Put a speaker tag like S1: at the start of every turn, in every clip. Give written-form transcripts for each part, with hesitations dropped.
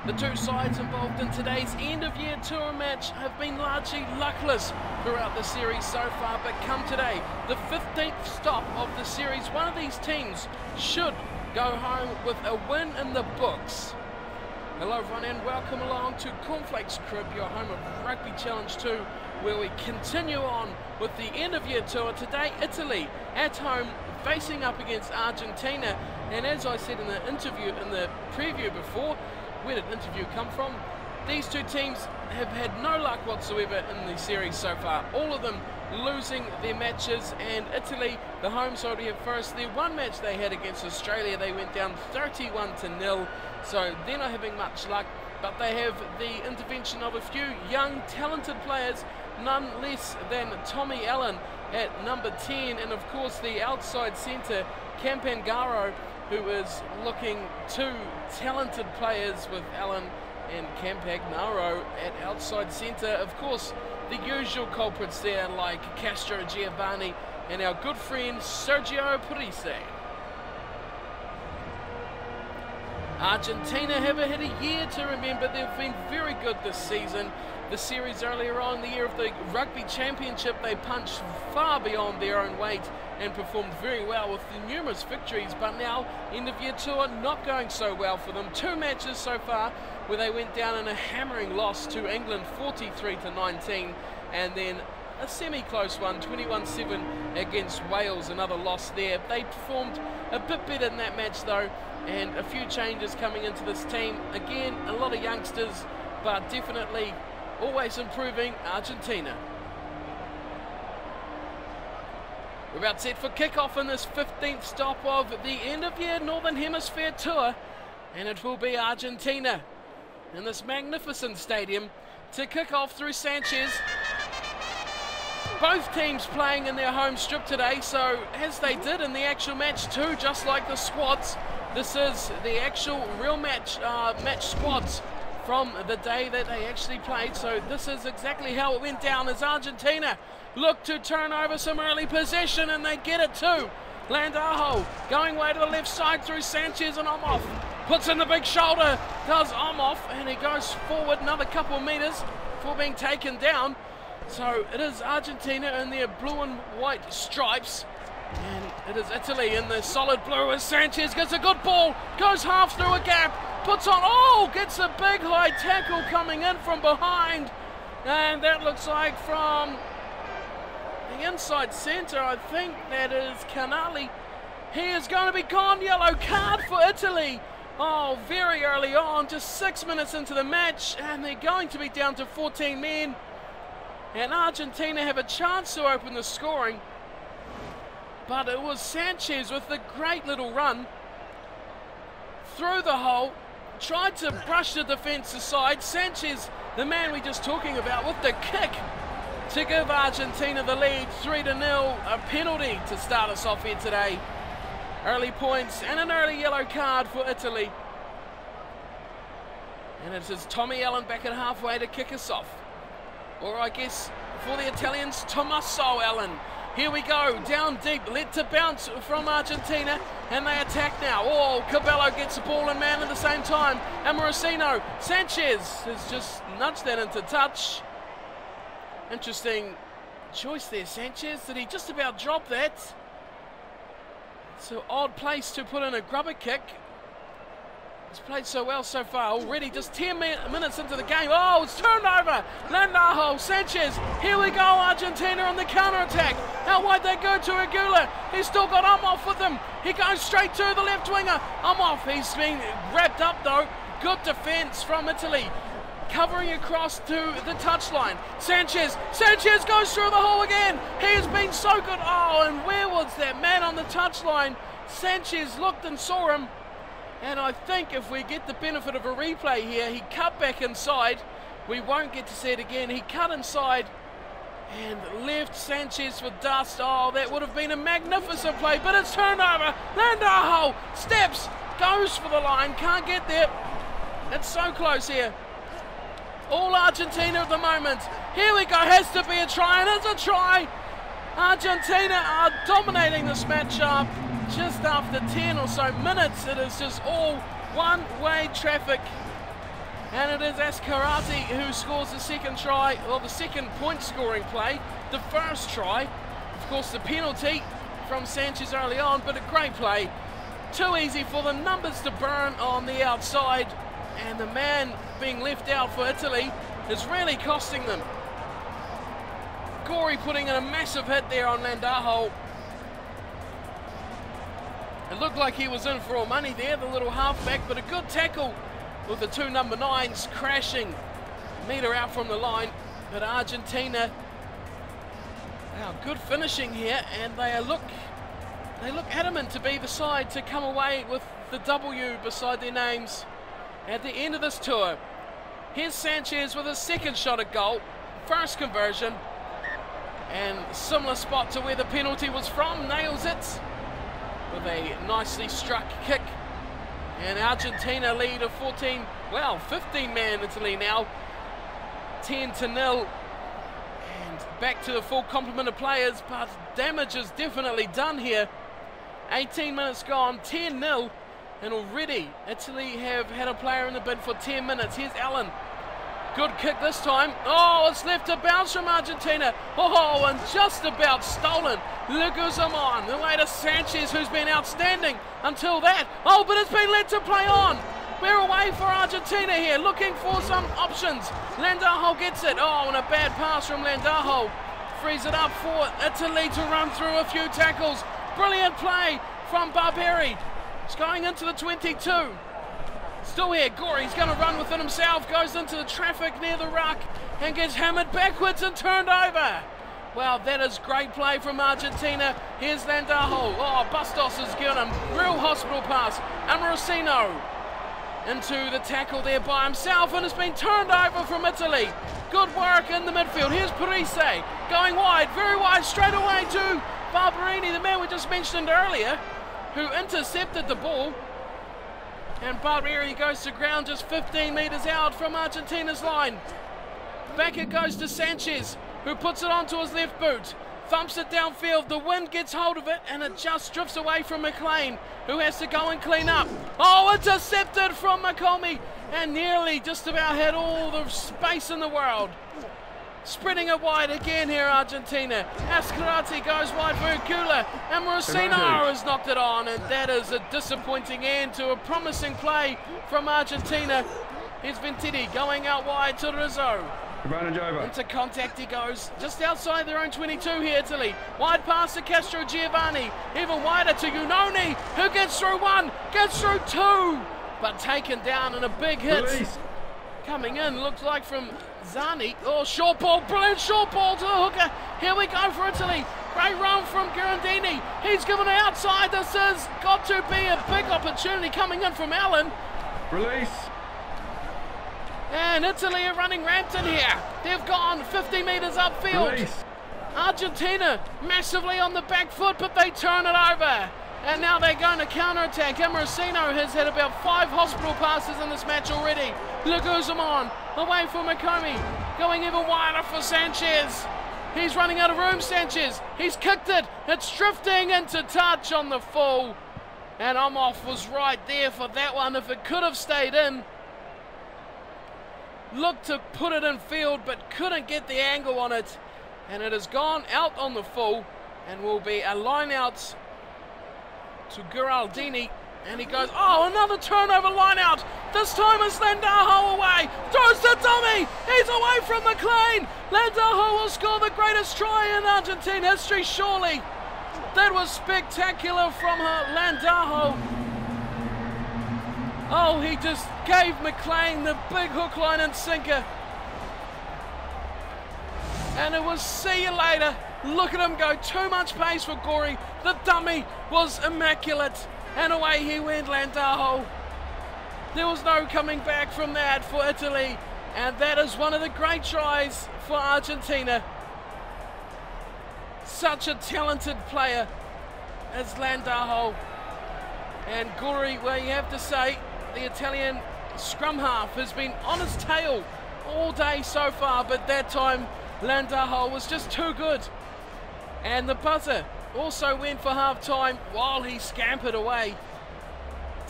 S1: The two sides involved in today's end-of-year tour match have been largely luckless throughout the series so far, but come today, the 15th stop of the series, one of these teams should go home with a win in the books. Hello everyone and welcome along to Cornflakes Crib, your home of Rugby Challenge 2, where we continue on with the end-of-year tour. Today, Italy at home facing up against Argentina, and as I said in the interview, in the preview before, where did the interview come from? These two teams have had no luck whatsoever in the series so far, all of them losing their matches, and Italy, the home side here first, their one match they had against Australia, they went down 31-0, so they're not having much luck, but they have the intervention of a few young, talented players, none less than Tommy Allen at number 10, and of course the outside centre, Campangaro, who is looking two talented players with Allen and Campagnaro at outside centre. Of course, the usual culprits there like Castro Giovanni and our good friend Sergio Parisse. Argentina have had a year to remember. They've been very good this season. The series earlier on, the year of the Rugby Championship, they punched far beyond their own weight and performed very well with the numerous victories, but now, end of year tour, not going so well for them. Two matches so far where they went down in a hammering loss to England, 43-19, and then a semi-close one, 21-7 against Wales, another loss there. They performed a bit better in that match though, and a few changes coming into this team. Again, a lot of youngsters, but definitely always improving Argentina. We're about set for kick-off in this 15th stop of the end-of-year Northern Hemisphere tour, and it will be Argentina in this magnificent stadium to kick off through Sanchez. Both teams playing in their home strip today, so as they did in the actual match too, just like the squads, this is the actual real match squads from the day that they actually played, so this is exactly how it went down as Argentina look to turn over some early possession, and they get it too. Landajo going way to the left side through Sanchez, and Omhoff puts in the big shoulder, does Omhoff, and he goes forward another couple of metres before being taken down. So it is Argentina in their blue and white stripes, and it is Italy in the solid blue as Sanchez gets a good ball, goes half through a gap, puts on, gets a big high tackle coming in from behind, and that looks like from the inside centre. I think that is Canali. He is going to be gone. Yellow card for Italy. Very early on, just 6 minutes into the match, and they're going to be down to 14 men, and Argentina have a chance to open the scoring, but it was Sanchez with a great little run through the hole, tried to brush the defence aside. Sanchez, the man we just talking about, with the kick to give Argentina the lead, 3-0, a penalty to start us off here today. Early points and an early yellow card for Italy. And it is Tommy Allen back at halfway to kick us off. Or I guess for the Italians, Tommaso Allen. Here we go, down deep, let to bounce from Argentina, and they attack now. Cabello gets the ball and man at the same time, and Morosino. Sanchez has just nudged that into touch. Interesting choice there, Sanchez. Did he just about drop that? It's an odd place to put in a grubber kick. He's played so well so far already, just 10 minutes into the game. It's turned over. Landajo, Sanchez, here we go, Argentina on the counter-attack. How wide they go to Agula. He's still got Omhoff with him. He goes straight to the left winger. Omhoff, he's been wrapped up though. Good defence from Italy. Covering across to the touchline. Sanchez goes through the hole again. He has been so good. And where was that man on the touchline? Sanchez looked and saw him. And I think if we get the benefit of a replay here, he cut back inside. We won't get to see it again. He cut inside and left Sanchez for dust. That would have been a magnificent play, but it's turned over. Landajo steps, goes for the line, can't get there. It's so close here. All Argentina at the moment. Here we go, has to be a try, and it's a try. Argentina are dominating this matchup. Just after 10 or so minutes, it is just all one-way traffic And it is Askarati who scores the second try, or the second point scoring play. The first try, of course, the penalty from Sanchez early on, but a great play. Too easy for the numbers to burn on the outside, and the man being left out for Italy is really costing them. Gorey putting in a massive hit there on Landajo. It looked like he was in for all money there, the little halfback, but a good tackle with the two number 9s crashing a metre out from the line. But Argentina, wow, good finishing here, and they look adamant to be the side to come away with the W beside their names at the end of this tour. Here's Sanchez with his second shot at goal, first conversion, and similar spot to where the penalty was from, nails it with a nicely struck kick. And Argentina lead of 15-man Italy now, 10-0. And back to the full complement of players, but damage is definitely done here. 18 minutes gone, 10-0, and already Italy have had a player in the bin for 10 minutes. Here's Allen. Good kick this time. Oh, it's left to bounce from Argentina. Oh, and just about stolen. Leguizamon, the way to Sanchez, who's been outstanding until that. Oh, but it's been let to play on. We're away for Argentina here, looking for some options. Landajo gets it. Oh, and a bad pass from Landajo. Frees it up for Italy to run through a few tackles. Brilliant play from Barberi. It's going into the 22. Still here, Gorey's going to run within himself, goes into the traffic near the ruck and gets hammered backwards and turned over. Wow, that is great play from Argentina. Here's Landajo. Oh, Bustos has given him real hospital pass. Amorosino into the tackle there by himself, and it's been turned over from Italy. Good work in the midfield. Here's Parise going wide, very wide, straight away to Barberini, the man we just mentioned earlier, who intercepted the ball. And Barberini goes to ground just 15 metres out from Argentina's line. Back it goes to Sanchez, who puts it onto his left boot. Thumps it downfield, the wind gets hold of it, and it just drifts away from McLean, who has to go and clean up. Oh, intercepted from McColmy, and nearly just about had all the space in the world. Spreading it wide again here, Argentina. Ascarati goes wide for Ukula, and Morosino has knocked it on, and that is a disappointing end to a promising play from Argentina. Here's Ventetti going out wide to Rizzo. Into contact he goes, just outside their own 22 here, Italy. Wide pass to Castro Giovanni, even wider to Unoni, who gets through one, gets through two, but taken down in a big hit. Release. Coming in, looks like from Zani. Oh, short ball, brilliant short ball to the hooker. Here we go for Italy. Great run from Girondini. He's given it outside. This has got to be a big opportunity coming in from Allen.
S2: Release.
S1: And Italy are running rampant here. They've gone 50 metres upfield.
S2: Release.
S1: Argentina massively on the back foot, but they turn it over. And now they're going to counter-attack. Amorosino has had about 5 hospital passes in this match already. Leguizamon away from McComey. Going even wider for Sanchez. He's running out of room, Sanchez. He's kicked it. It's drifting into touch on the full. And Omhoff was right there for that one. If it could have stayed in. Looked to put it in field, but couldn't get the angle on it. And it has gone out on the full. And will be a line out to Giraldini, and he goes, oh, another turnover line out. This time it's Landajo away, throws the dummy, he's away from McLean. Landajo will score the greatest try in Argentine history, surely. That was spectacular from her, Landajo. Oh, he just gave McLean the big hook, line and sinker. And it was see you later. Look at him go, too much pace for Gorey. The dummy was immaculate, and away he went, Landajo. There was no coming back from that for Italy, and that is one of the great tries for Argentina. Such a talented player as Landajo. And Gorey, well, you have to say, the Italian scrum half has been on his tail all day so far, but that time Landajo was just too good. And the buzzer also went for half-time while he scampered away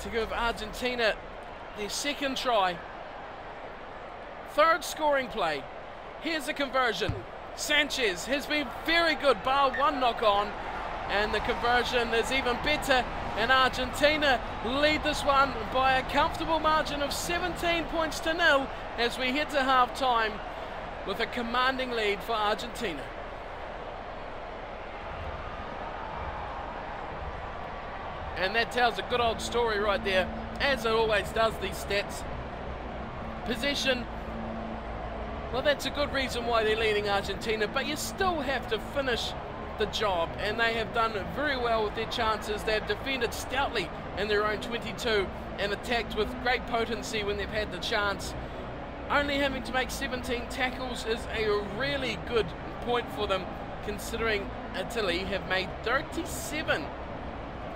S1: to give Argentina their second try. third scoring play. Here's a conversion. Sanchez has been very good, bar one knock on, and the conversion is even better, and Argentina lead this one by a comfortable margin of 17 points to 0 as we head to half time with a commanding lead for Argentina. And that tells a good old story right there, as it always does, these stats. Possession, well, that's a good reason why they're leading Argentina, but you still have to finish the job, and they have done very well with their chances. They've defended stoutly in their own 22 and attacked with great potency when they've had the chance. Only having to make 17 tackles is a really good point for them, considering Italy have made 37.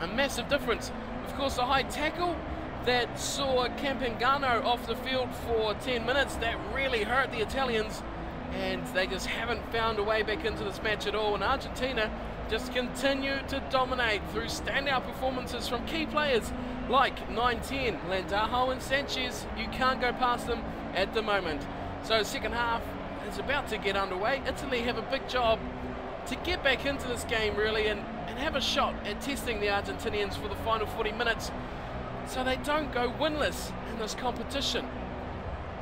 S1: A massive difference. Of course, a high tackle that saw Campangano off the field for 10 minutes, that really hurt the Italians, and they just haven't found a way back into this match at all. And Argentina just continue to dominate through standout performances from key players like 9-10, Landajo and Sanchez. You can't go past them at the moment. So second half is about to get underway. Italy have a big job to get back into this game really and have a shot at testing the Argentinians for the final 40 minutes so they don't go winless in this competition.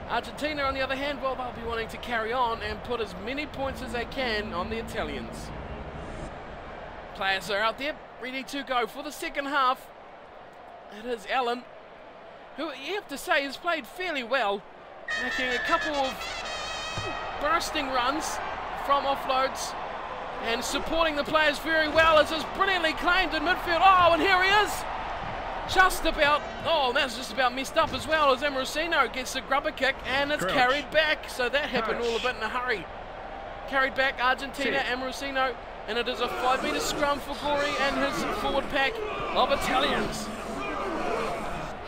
S1: Argentina, on the other hand, well, they'll be wanting to carry on and put as many points as they can on the Italians. Players are out there ready to go for the second half. It is Allen, who you have to say has played fairly well, making a couple of bursting runs from offloads and supporting the players very well, as is brilliantly claimed in midfield. Oh, and here he is! Just about, oh, that's just about messed up as well, as Amorosino gets the grubber kick, and it's carried back. So that happened all a bit in a hurry. Carried back, Argentina, Amorosino, and it is a 5-metre scrum for Gori and his forward pack of Italians.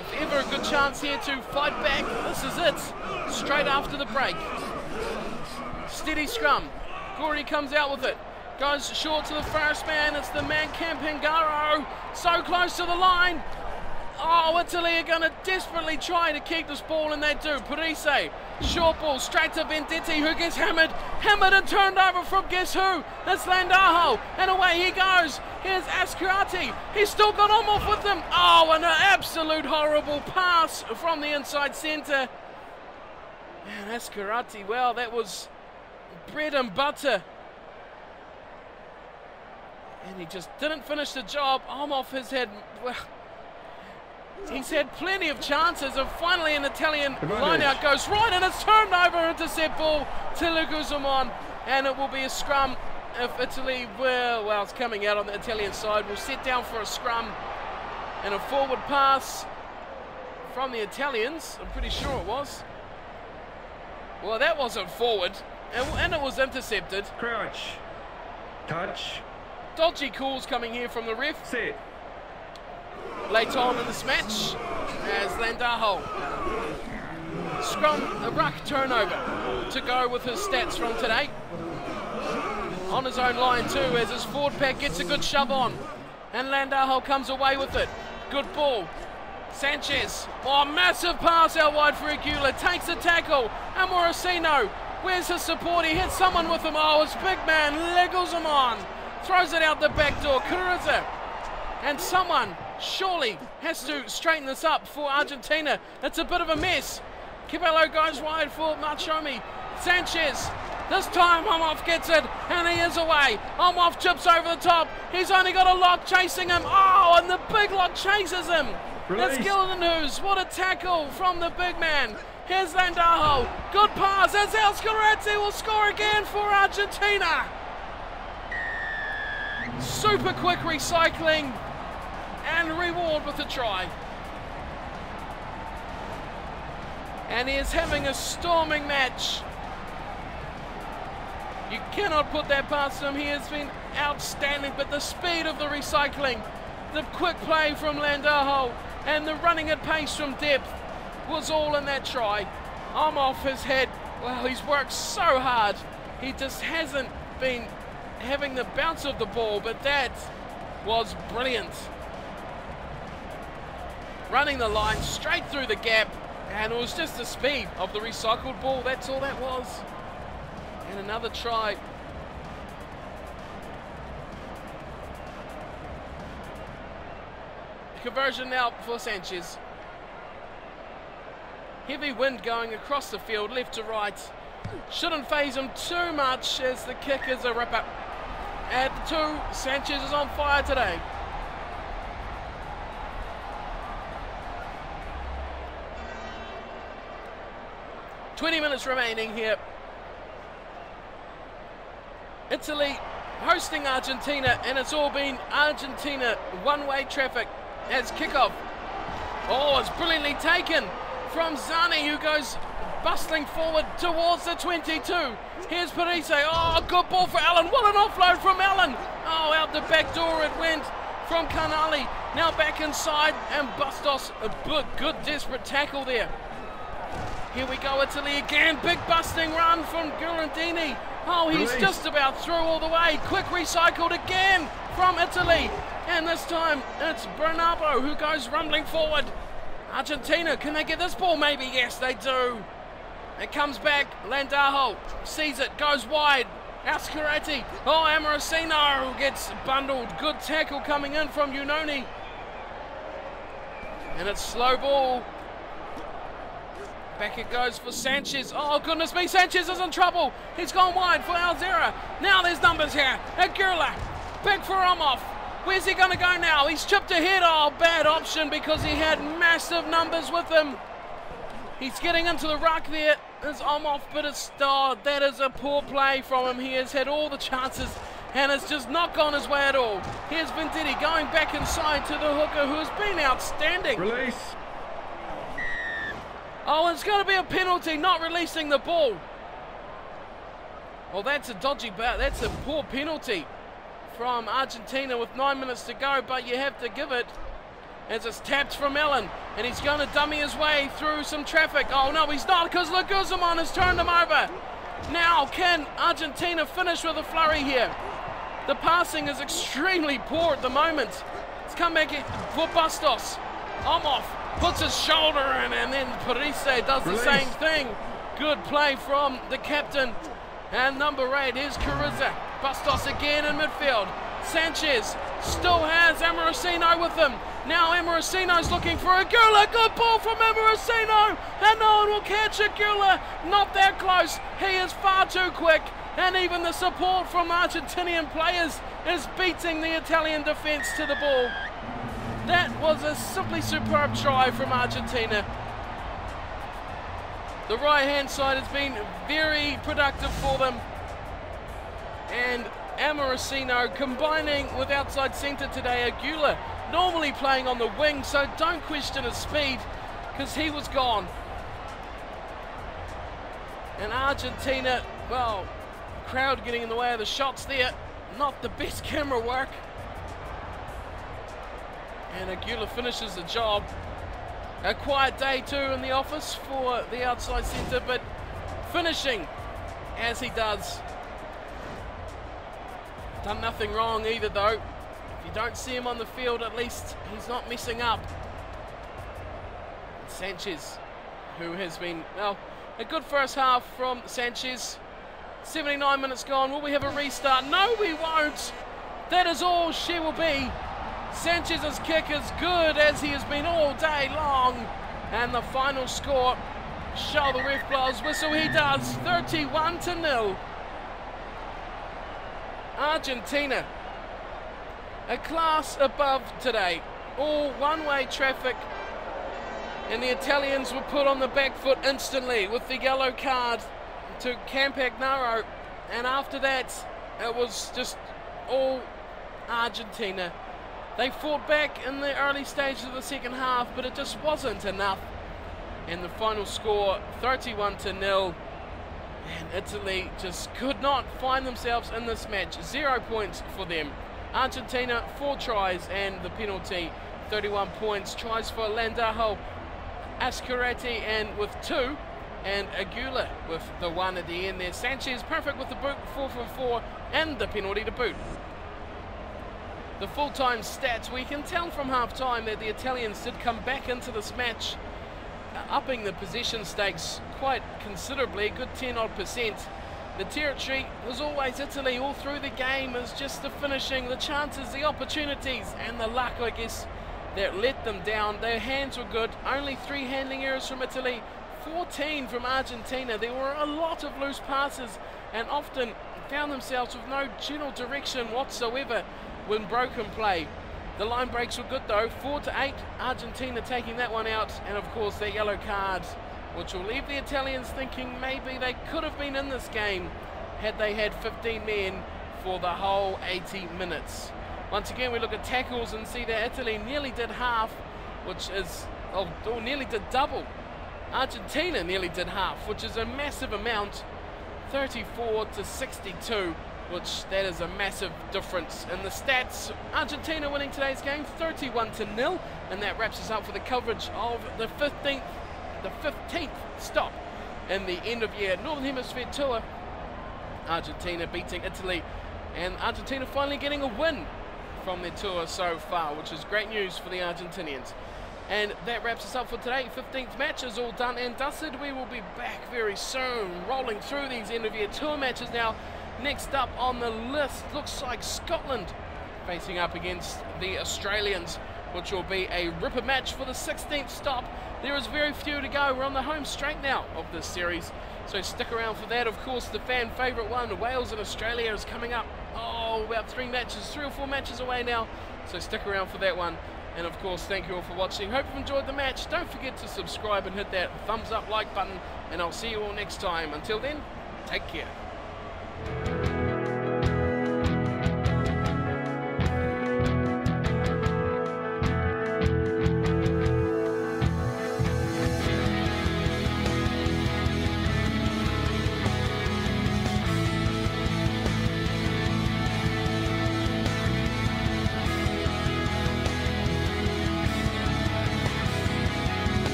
S1: If ever a good chance here to fight back, this is it. Straight after the break. Steady scrum. Gori comes out with it. Goes short to the first man. It's the man Campangaro. So close to the line. Oh, Italy are going to desperately try to keep this ball, and they do. Parise, short ball, straight to Vendetti, who gets hammered. Hammered and turned over from guess who? It's Landajo, and away he goes. Here's Ascarati. He's still got Omov with him. Oh, and an absolute horrible pass from the inside centre. And Ascarati, well, that was bread and butter. And he just didn't finish the job. Omov has had, well, he's had plenty of chances, and finally an Italian line-out goes right, and it's turned over, intercept ball to Leguzamon, and it will be a scrum if Italy, well, it's coming out on the Italian side. We'll sit down for a scrum and a forward pass from the Italians. I'm pretty sure it was. Well, that wasn't forward, and it was intercepted.
S2: Crouch. Touch.
S1: Dodgy calls coming here from the ref.
S2: Sit.
S1: Late on in this match, as Landajo. Scrum, a ruck turnover to go with his stats from today. On his own line too, as his forward pack gets a good shove on. And Landajo comes away with it. Good ball. Sanchez. Oh, massive pass out wide for Aguila. Takes the tackle. Amorosino. Where's his support? He hits someone with him. Oh, it's big man. Leguzamon. Throws it out the back door. Carriza. And someone surely has to straighten this up for Argentina. It's a bit of a mess. Cabello goes wide for Marchomi. Sanchez. This time Omov gets it, and he is away. Omov chips over the top. He's only got a lock chasing him. Oh, and the big lock chases him. That's Gildenhus. What a tackle from the big man. Here's Landajo. Good pass. As Ascarati will score again for Argentina. Super quick recycling and reward with a try. And he is having a storming match. You cannot put that past him. He has been outstanding, but the speed of the recycling, the quick play from Landajo, and the running at pace from depth was all in that try. Omov has had, well, he's worked so hard. He just hasn't been having the bounce of the ball, but that was brilliant. Running the line straight through the gap, And it was just the speed of the recycled ball, that's all that was. And another try. Conversion now for Sanchez. Heavy wind going across the field, left to right. Shouldn't phase him too much as the kick is a ripper. At the 2, Sanchez is on fire today. "20 minutes remaining here. Italy hosting Argentina, and it's all been Argentina one-way traffic as kickoff. Oh, it's brilliantly taken from Zani, who goes bustling forward towards the 22. Here's Parise. Oh, good ball for Allen. What an offload from Allen. Oh, out the back door it went from Canali. Now back inside, and Bustos, a good desperate tackle there. Here we go, Italy again. Big busting run from Gurandini. Oh, he's just about through all the way. Quick recycled again from Italy. And this time it's Bernardo who goes rumbling forward. Argentina, can they get this ball? Maybe, yes, they do. It comes back. Landajo sees it, goes wide. Ascarati. Oh, Amorosino gets bundled. Good tackle coming in from Unoni. And it's slow ball. Back it goes for Sanchez. Oh, goodness me, Sanchez is in trouble. He's gone wide for Alzera. Now there's numbers here. Aguila. Big for Omov. Where's he going to go now? He's chipped ahead. Oh, bad option because he had massive numbers with him. He's getting into the ruck there. It's Omov, but it's, oh, that is a poor play from him. He has had all the chances and it's just not gone his way at all. Here's Venditti going back inside to the hooker, who has been outstanding.
S2: Release.
S1: Oh, it's going to be a penalty, not releasing the ball. Well, that's a dodgy, that's a poor penalty from Argentina with 9 minutes to go, but you have to give it as it's tapped from Allen, and he's going to dummy his way through some traffic. Oh no, he's not, because Leguizamon has turned him over. Now, can Argentina finish with a flurry here? The passing is extremely poor at the moment. It's come back for Bustos. Omov puts his shoulder in, and then Parise does the same thing. Good play from the captain. And number 8 is Carriza. Bustos again in midfield. Sanchez still has Amorosino with him. Now Amorosino's looking for Aguila. Good ball from Amorosino, and no one will catch Aguila. Not that close. He is far too quick, and even the support from Argentinian players is beating the Italian defence to the ball. That was a simply superb try from Argentina. The right-hand side has been very productive for them. And Amorosino combining with outside centre today. Aguila normally playing on the wing, so don't question his speed, because he was gone. And Argentina, well, crowd getting in the way of the shots there. Not the best camera work. And Aguila finishes the job. A quiet day too in the office for the outside centre, but finishing as he does. Done nothing wrong either though. If you don't see him on the field, at least he's not messing up. Sanchez, who has been, well, a good first half from Sanchez. 79 minutes gone. Will we have a restart? No, we won't. That is all she will be. Sanchez's kick is good as he has been all day long. And the final score, shall the ref blow his whistle? He does. 31-0. Argentina, a class above today. All one-way traffic. And the Italians were put on the back foot instantly with the yellow card to Campagnaro. And after that, it was just all Argentina. They fought back in the early stages of the second half, but it just wasn't enough. And the final score, 31-0. And Italy just could not find themselves in this match. 0 points for them. Argentina, 4 tries and the penalty, 31 points. Tries for Landajo, Ascarati, and with 2. And Aguila with the 1 at the end there. Sanchez perfect with the boot, 4 for 4, and the penalty to boot. The full-time stats, we can tell from half-time that the Italians did come back into this match upping the possession stakes quite considerably, a good 10-odd%. The territory was always Italy all through the game. It was just the finishing, the chances, the opportunities, and the luck, I guess, that let them down. Their hands were good. Only 3 handling errors from Italy, 14 from Argentina. There were a lot of loose passes and often found themselves with no general direction whatsoever when broken play. The line breaks were good though, 4-8, Argentina taking that one out, and of course their yellow card, which will leave the Italians thinking maybe they could have been in this game had they had 15 men for the whole 80 minutes. Once again, we look at tackles and see that Italy nearly did half, which is, or nearly did double. Argentina nearly did half, which is a massive amount, 34-62, which that is a massive difference in the stats. Argentina winning today's game 31-0, and that wraps us up for the coverage of the 15th stop in the end of year Northern Hemisphere tour. Argentina beating Italy, and Argentina finally getting a win from their tour so far, which is great news for the Argentinians. And that wraps us up for today. 15th match is all done and dusted. We will be back very soon, rolling through these end of year tour matches now. Next up on the list looks like Scotland facing up against the Australians, which will be a ripper match for the 16th stop. There is very few to go. We're on the home straight now of this series, so stick around for that. Of course, the fan favourite one, Wales and Australia, is coming up. Oh, about 3 or 4 matches away now, so stick around for that one. And of course, thank you all for watching. Hope you've enjoyed the match. Don't forget to subscribe and hit that thumbs up like button, and I'll see you all next time. Until then, take care.